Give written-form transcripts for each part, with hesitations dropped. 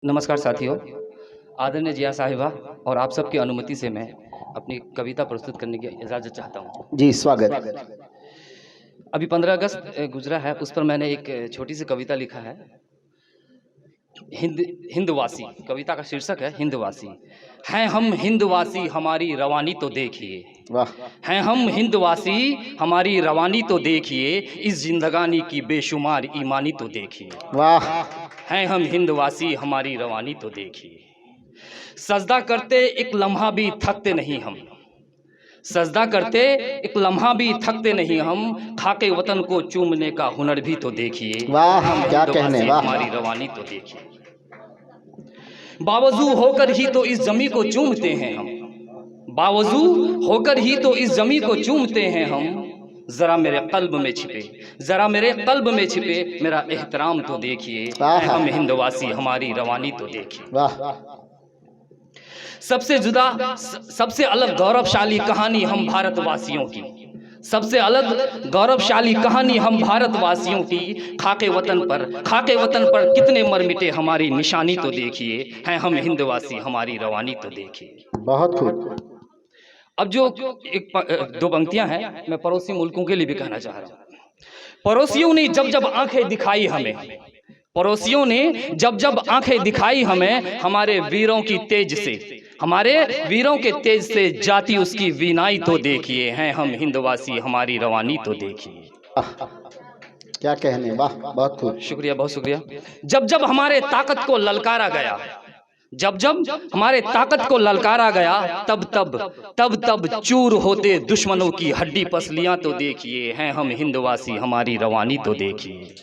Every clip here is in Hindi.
नमस्कार साथियों, आदरणीय जिया साहिबा और आप सबकी अनुमति से मैं अपनी कविता प्रस्तुत करने की इजाज़त चाहता हूँ। जी स्वागत। अभी 15 अगस्त गुजरा है, उस पर मैंने एक छोटी सी कविता लिखा है। हिंदवासी कविता का शीर्षक है हिंदवासी। हैं हम हिंदवासी, हमारी रवानी तो देखिए। वाह। हैं हम हिंदवासी, हमारी रवानी तो देखिए, इस जिंदगानी की बेशुमार ईमानी तो देखिए। वाह। हैं हम हिंदवासी, हमारी रवानी तो देखिए। सजदा करते एक लम्हा भी थकते नहीं हम, सजदा करते एक लम्हा भी थकते नहीं हम, खाके वतन को चूमने का हुनर भी तो देखिए। वाह, हम क्या कहने, हिंदवासी, वाह। हमारी रवानी तो देखिए। बावजू होकर ही तो इस जमी को चूमते हैं हम, बावजू होकर ही तो इस जमी को चूमते हैं हम। जरा मेरे कल्ब में छिपे, जरा मेरे कल्ब में छिपे मेरा एहतराम तो देखिए। हम हिंदवासी, हमारी रवानी तो देखिए। वाह। सबसे जुदा, सबसे अलग गौरवशाली कहानी हम भारतवासियों की, सबसे अलग गौरवशाली कहानी हम भारतवासियों की। खाके वतन पर कितने मर मिटे हमारी निशानी तो देखिए। हैं हम हिंदवासी, हमारी रवानी तो देखिए। बहुत खूब। अब जो दो पंक्तियां हैं, मैं पड़ोसी मुल्कों के लिए भी कहना चाह रहा हूं। पड़ोसियों ने जब जब आंखें दिखाई हमें, पड़ोसियों ने जब जब आंखें दिखाई हमें, हमारे वीरों की तेज से, हमारे वीरों के तेज से जाती उसकी वीनाई तो देखिए। हैं हम हिंदवासी, हमारी रवानी तो देखिए। क्या कहने, वाह, बहुत खूब। शुक्रिया, बहुत शुक्रिया। जब जब हमारे ताकत को ललकारा गया, जब जब हमारे ताकत को ललकारा गया, तब चूर होते दुश्मनों की हड्डी पसलियां तो देखिए। हैं हम हिंदवासी, हमारी रवानी तो देखिए।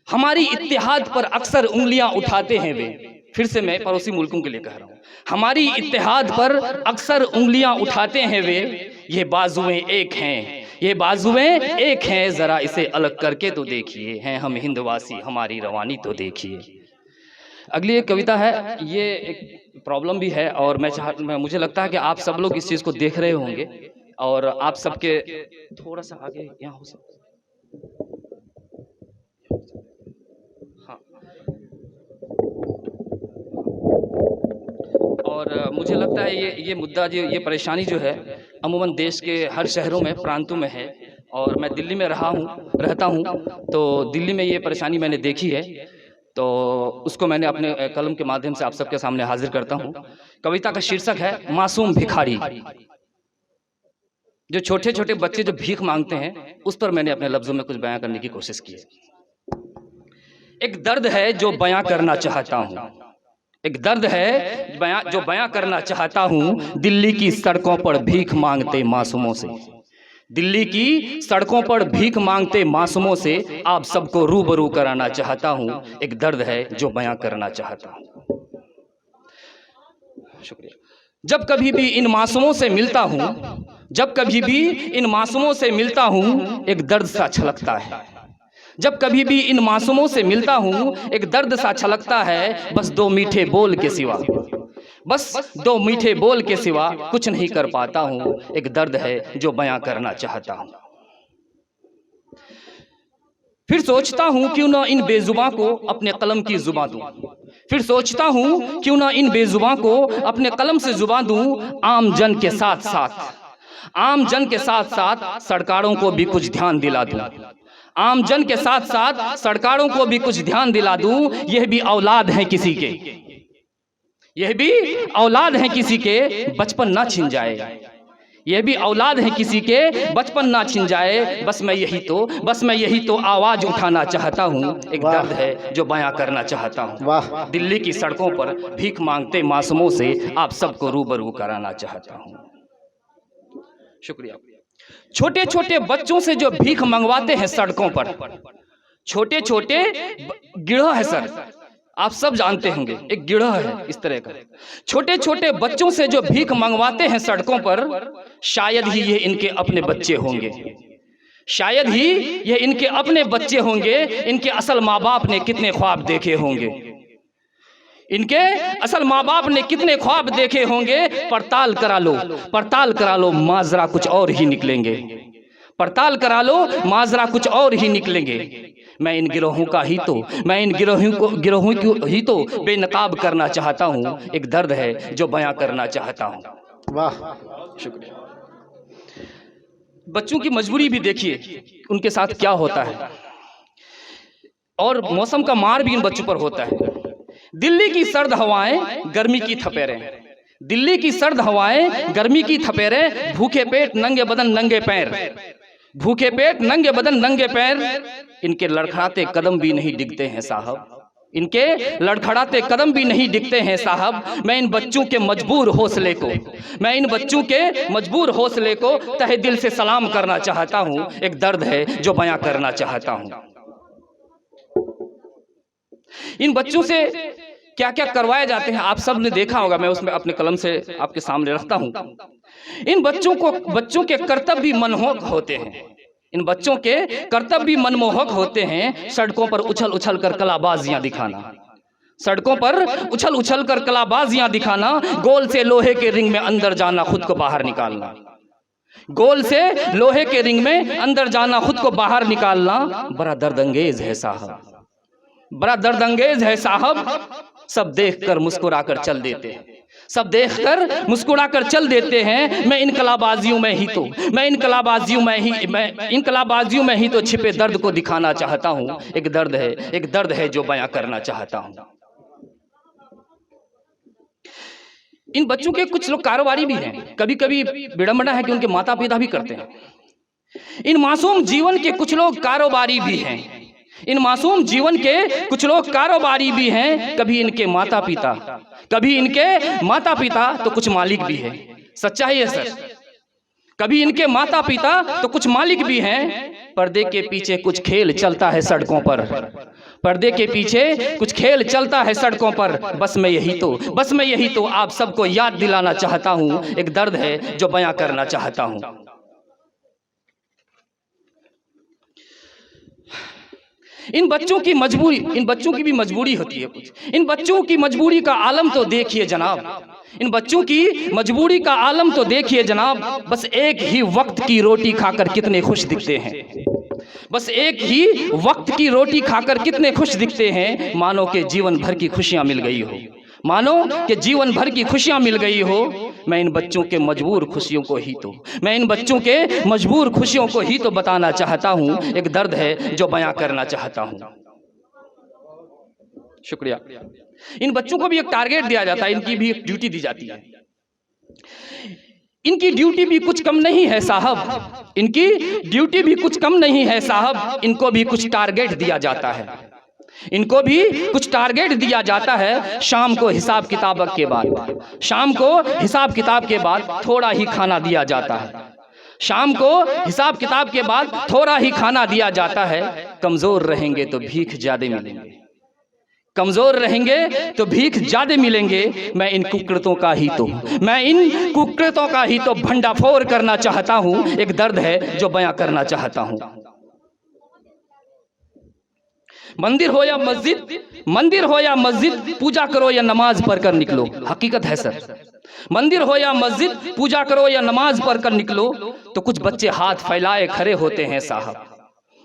हमारी इत्तेहाद पर अक्सर उंगलियां उठाते हैं वे, फिर से मैं पड़ोसी मुल्कों के लिए कह रहा हूं। हमारी इत्तेहाद पर अक्सर उंगलियां उठाते हैं वे, ये बाजुएं एक हैं, ये बाजुएं एक हैं, जरा इसे अलग करके तो देखिए। हैं हम हिंदवासी, हमारी रवानी तो देखिए। अगली एक कविता है, ये एक प्रॉब्लम भी है और मुझे लगता है कि आप सब लोग इस चीज़ को देख रहे होंगे और आप सबके थोड़ा सा आगे यहाँ हो सकता। हाँ, और मुझे लगता है ये मुद्दा, जो ये परेशानी जो है अमूमन देश के हर शहरों में, प्रांतों में है। और मैं दिल्ली में रहता हूँ, तो दिल्ली में ये परेशानी मैंने देखी है, तो उसको मैंने अपने कलम के माध्यम से आप सबके सामने हाजिर करता हूँ। कविता का शीर्षक है मासूम भिखारी। जो छोटे छोटे बच्चे जो भीख मांगते हैं, उस पर मैंने अपने लफ्जों में कुछ बयां करने की कोशिश की है। एक दर्द है जो बयां करना चाहता हूँ, एक दर्द है जो बयां करना चाहता हूँ। दिल्ली की सड़कों पर भीख मांगते मासूमों से, दिल्ली की सड़कों पर भीख मांगते मासूमों से आप सबको रूबरू कराना चाहता हूँ। एक दर्द है जो बयां करना चाहता हूँ। शुक्रिया। जब कभी भी इन मासूमों से मिलता हूँ, जब कभी भी इन मासूमों से मिलता हूँ, एक दर्द सा छलकता है। जब कभी भी इन मासूमों से मिलता हूँ, एक दर्द सा छलकता है। बस दो मीठे बोल के सिवा, बस दो मीठे बोल के सिवा कुछ नहीं कर पाता हूँ। एक दर्द है जो बयां करना चाहता हूँ। फिर सोचता हूँ क्यों ना इन बेजुबां को अपने कलम की जुबां दूं, फिर सोचता हूँ क्यों ना इन बेजुबां को अपने कलम से जुबां दूं। आम जन के साथ साथ, आम जन के साथ साथ सरकारों को भी कुछ ध्यान दिला दूं, आम जन के साथ साथ सरकारों को भी कुछ ध्यान दिला दूं। यह भी औलाद है किसी के, यह भी औलाद है किसी के, बचपन ना छिन जाए, यह भी औलाद है किसी के, बचपन ना छिन जाए। बस मैं यही तो आवाज उठाना चाहता हूँ। एक दर्द है जो बयां करना चाहता हूँ। दिल्ली की सड़कों पर भीख मांगते मासूमों से आप सबको रूबरू कराना चाहता हूँ। शुक्रिया। छोटे छोटे बच्चों से जो भीख मंगवाते हैं सड़कों पर, छोटे छोटे गिरोह है सर, आप सब जानते होंगे, एक गिरोह है इस तरह का। छोटे छोटे बच्चों से जो भीख मंगवाते हैं सड़कों पर, शायद ही ये इनके अपने बच्चे होंगे, शायद ही ये इनके अपने बच्चे होंगे। इनके असल माँ बाप ने कितने ख्वाब देखे होंगे, इनके असल माँ बाप ने कितने ख्वाब देखे होंगे। पड़ताल करा लो, पड़ताल करा लो, माजरा कुछ और ही निकलेंगे, पड़ताल करा लो, माजरा कुछ और ही निकलेंगे। मैं इन गिरोहों को ही तो बेनकाब करना चाहता हूँ। एक दर्द है जो बयां करना चाहता हूँ। वाह, शुक्रिया। बच्चों की मजबूरी भी देखिए उनके साथ क्या होता है, और मौसम का मार भी इन बच्चों पर होता है। दिल्ली की सर्द हवाएं, गर्मी की थपेरें, दिल्ली की सर्द हवाएं, गर्मी की थपेरें, भूखे पेट नंगे बदन नंगे पैर, भूखे पेट नंगे बदन नंगे पैर, इनके लड़खड़ाते कदम भी नहीं डिगते हैं साहब, इनके लड़खड़ाते कदम भी नहीं दिखते हैं साहब। मैं इन बच्चों के मजबूर हौसले को, मैं इन बच्चों के मजबूर हौसले को तहे दिल से सलाम करना चाहता हूं। एक दर्द है जो बयां करना चाहता हूं। इन बच्चों से क्या क्या करवाए जाते हैं आप सब ने देखा होगा, मैं उसमें अपने कलम से आपके सामने रखता हूं। इन बच्चों के कर्तव्य भी मनमोहक होते हैं, इन बच्चों के कर्तव्य भी मनमोहक होते हैं। सड़कों पर उछल उछल कर कलाबाजियां दिखाना, सड़कों पर उछल उछल कर कलाबाजियां दिखाना, गोल से लोहे के रिंग में अंदर जाना, खुद को बाहर निकालना, गोल से लोहे के रिंग में अंदर जाना, खुद को बाहर निकालना, बड़ा दर्दंगेज है साहब, बड़ा दर्दंगेज है साहब। सब देखकर मुस्कुराकर चल देते हैं, सब देखकर मुस्कुराकर चल देते हैं। मैं इनकलाबाजियों में ही तो, मैं इनकलाबाजियों में ही तो छिपे दर्द को दिखाना चाहता हूं। एक दर्द है जो बयां करना चाहता हूं। इन बच्चों के कुछ लोग कारोबारी भी हैं, कभी कभी विडंबना है कि उनके माता पिता भी करते हैं। इन मासूम जीवन के कुछ लोग कारोबारी भी हैं, इन मासूम जीवन के कुछ लोग कारोबारी भी हैं। कभी इनके माता पिता तो कुछ मालिक भी है, सच्चाई है सर। कभी इनके माता पिता तो कुछ मालिक भी हैं। पर्दे के पीछे कुछ खेल चलता है सड़कों पर, पर्दे के पीछे कुछ खेल चलता है सड़कों पर। बस मैं यही तो आप सबको याद दिलाना चाहता हूं। एक दर्द है जो बयां करना चाहता हूं। इन बच्चों की भी मजबूरी होती है कुछ। इन बच्चों की मजबूरी का आलम तो देखिए जनाब, इन बच्चों की मजबूरी का आलम तो देखिए जनाब। बस एक ही वक्त की रोटी खाकर कितने खुश दिखते हैं, बस एक ही वक्त की रोटी खाकर कितने खुश दिखते हैं। मानो के जीवन भर की खुशियां मिल गई हो, मानो कि जीवन भर की खुशियां मिल गई हो। मैं इन बच्चों के मजबूर खुशियों को ही तो बताना चाहता हूं। एक दर्द है जो बयां करना चाहता हूं। शुक्रिया। इन बच्चों को भी एक टारगेट दिया जाता है, इनकी भी एक ड्यूटी दी जाती है। इनकी ड्यूटी भी कुछ कम नहीं है साहब, इनकी ड्यूटी भी कुछ कम नहीं है साहब। इनको भी कुछ टारगेट दिया जाता है, इनको भी कुछ टारगेट दिया जाता है। शाम को हिसाब किताब के बाद, शाम को हिसाब किताब के बाद थोड़ा ही खाना दिया जाता है, शाम को हिसाब किताब के बाद थोड़ा ही खाना दिया जाता है। कमजोर रहेंगे तो भीख ज्यादा मिलेंगे, कमजोर रहेंगे तो भीख ज्यादा मिलेंगे। मैं इन कुकृतों का ही तो भंडाफोड़ करना चाहता हूं। एक दर्द है जो बयां करना चाहता हूं। मंदिर हो या मस्जिद, पूजा करो या नमाज पढ़कर निकलो। हकीकत है सर, मंदिर हो या मस्जिद, पूजा करो या नमाज पढ़कर निकलो। तो कुछ बच्चे हाथ फैलाए खड़े होते हैं साहब।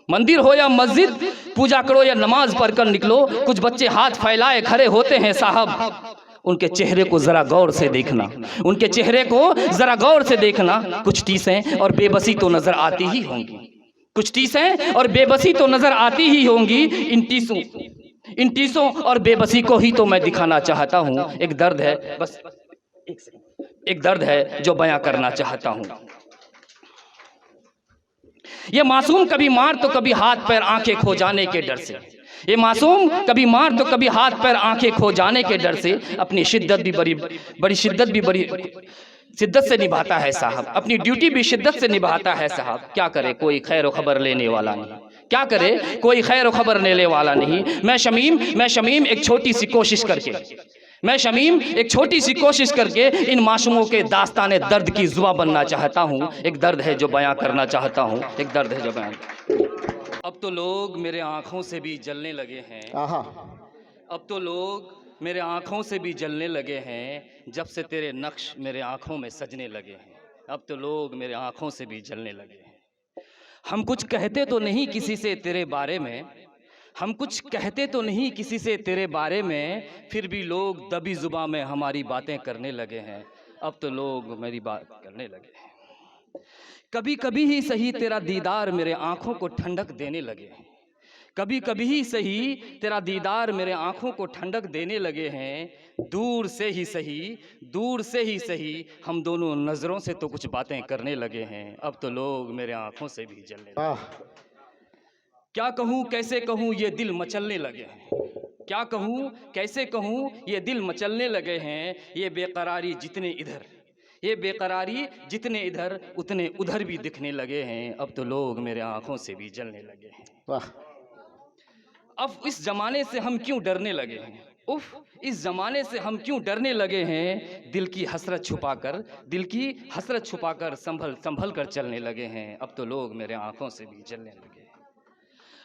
मंदिर हो या मस्जिद, पूजा करो या नमाज पढ़कर निकलो। कुछ बच्चे हाथ फैलाए खड़े होते हैं साहब। उनके चेहरे को जरा गौर से देखना, उनके चेहरे को जरा गौर से देखना। कुछ टीसें और बेबसी तो नजर आती ही होंगी, कुछ टीसें और बेबसी तो नजर आती ही होंगी। इन टीसों और बेबसी को ही तो मैं दिखाना चाहता हूं। एक दर्द है, बस एक दर्द है जो बयां करना चाहता हूं। ये मासूम कभी मार तो कभी हाथ पैर आंखें खो जाने के डर से, ये मासूम कभी मार तो कभी हाथ पैर आंखें खो जाने के डर से अपनी बड़ी शिद्दत से निभाता है साहब, अपनी ड्यूटी भी शिद्दत से निभाता है साहब। क्या करे कोई खैर खबर लेने वाला नहीं, क्या करे कोई खैर खबर लेने वाला नहीं। मैं शमीम एक छोटी सी कोशिश करके इन मासूमों के दास्ताने दर्द की जुबा बनना चाहता हूँ। एक दर्द है जो बयां करना चाहता हूँ। एक दर्द है जो बयां। अब तो लोग मेरे आंखों से भी जलने लगे हैं, अब तो लोग मेरे आंखों से भी जलने लगे हैं। जब से तेरे नक्श मेरे आंखों में सजने लगे हैं, अब तो लोग मेरे आंखों से भी जलने लगे हैं। हम कुछ कहते तो नहीं किसी से तेरे बारे में, हम कुछ कहते तो नहीं किसी से तेरे बारे में, फिर भी लोग दबी जुबां में हमारी बातें करने लगे हैं। अब तो लोग मेरी बात करने लगे हैं। कभी कभी ही सही तेरा दीदार मेरे आँखों को ठंडक देने लगे हैं। कभी कभी ही सही तेरा दीदार मेरे आँखों को ठंडक देने लगे हैं। दूर से ही सही, दूर से ही सही, हम दोनों नज़रों से तो कुछ बातें करने लगे हैं। अब तो लोग मेरे आँखों से भी जलने लगे। वाह क्या कहूँ कैसे कहूँ ये दिल मचलने लगे हैं। क्या कहूँ कैसे कहूँ ये दिल मचलने लगे हैं। ये बेकरारी जितने इधर, ये बेकरारी जितने इधर, उतने उधर भी दिखने लगे हैं। अब तो लोग मेरे आँखों से भी जलने लगे हैं। वाह अब इस ज़माने से हम क्यों डरने लगे हैं। उफ, इस ज़माने से हम क्यों डरने लगे हैं। दिल की हसरत छुपाकर, दिल की हसरत छुपाकर संभल संभल कर चलने लगे हैं। अब तो लोग मेरे आँखों से भी जलने लगे हैं।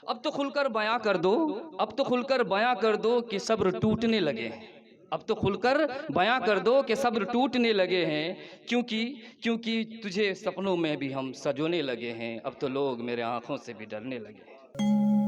अब तो खुलकर बयां कर दो, अब तो खुलकर बयां कर दो कि सब्र टूटने लगे हैं। अब तो खुलकर बयां कर दो कि सब्र टूटने लगे हैं। क्योंकि तुझे सपनों में भी हम सजोने लगे हैं। अब तो लोग मेरे आँखों से भी डरने लगे हैं।